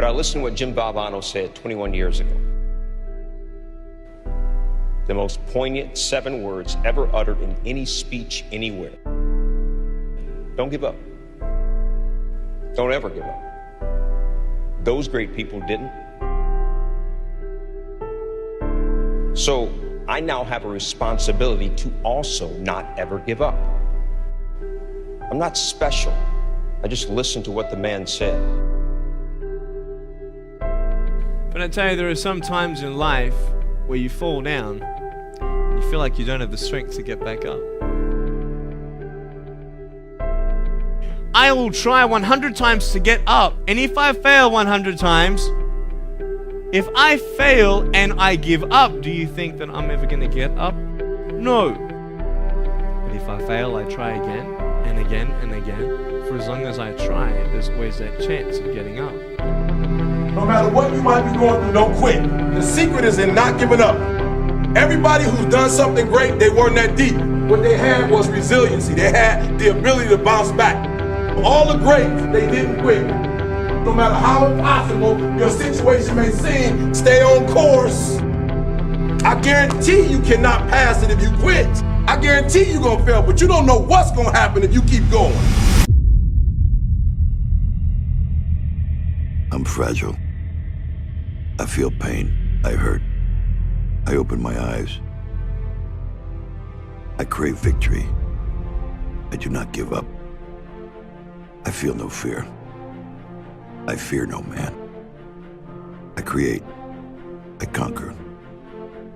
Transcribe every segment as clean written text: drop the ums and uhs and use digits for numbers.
But I listened to what Jim Valvano said 21 years ago. The most poignant 7 words ever uttered in any speech anywhere. Don't give up. Don't ever give up. Those great people didn't. So I now have a responsibility to also not ever give up. I'm not special. I just listened to what the man said. But I tell you, there are some times in life where you fall down and you feel like you don't have the strength to get back up. I will try 100 times to get up, and if I fail 100 times, if I fail and I give up, do you think that I'm ever going to get up? No. But if I fail, I try again and again and again. For as long as I try, there's always that chance of getting up. No matter what you might be going through, don't quit. The secret is in not giving up. Everybody who's done something great, they weren't that deep. What they had was resiliency. They had the ability to bounce back. All the greats, they didn't quit. No matter how impossible your situation may seem, stay on course. I guarantee you cannot pass it if you quit. I guarantee you're gonna fail, but you don't know what's gonna happen if you keep going. I'm fragile. I feel pain. I hurt. I open my eyes. I crave victory. I do not give up. I feel no fear. I fear no man. I create. I conquer.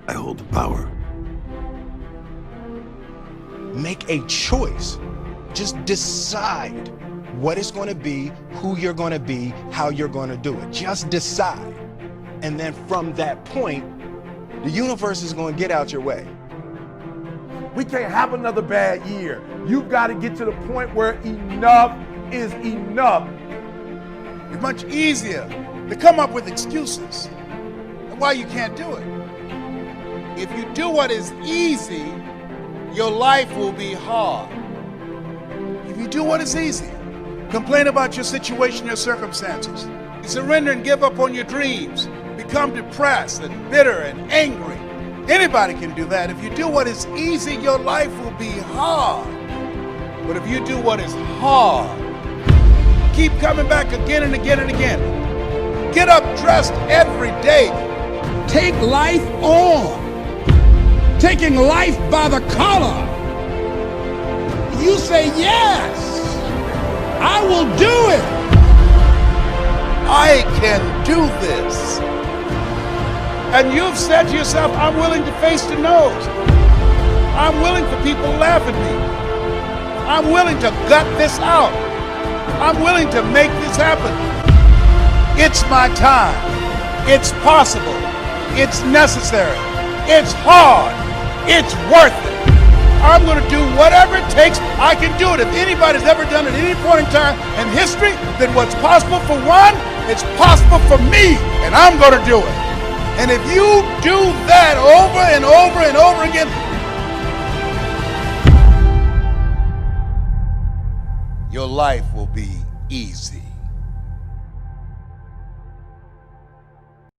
I hold the power. Make a choice. Just decide what it's going to be, who you're going to be, how you're going to do it. Just decide. And then from that point, the universe is going to get out your way. We can't have another bad year. You've got to get to the point where enough is enough. It's much easier to come up with excuses and why you can't do it. If you do what is easy, your life will be hard. If you do what is easy, complain about your situation, your circumstances, you surrender and give up on your dreams, become depressed and bitter and angry. Anybody can do that. If you do what is easy, your life will be hard. But if you do what is hard, keep coming back again and again and again. Get up dressed every day. Take life on. Taking life by the collar. You say, yes, I will do it. I can do this. And you've said to yourself, I'm willing to face the no's. I'm willing for people to laugh at me. I'm willing to gut this out. I'm willing to make this happen. It's my time. It's possible. It's necessary. It's hard. It's worth it. I'm going to do whatever it takes. I can do it. If anybody's ever done it at any point in time in history, then what's possible for one, it's possible for me, and I'm going to do it. And if you do that over and over and over again, your life will be easy.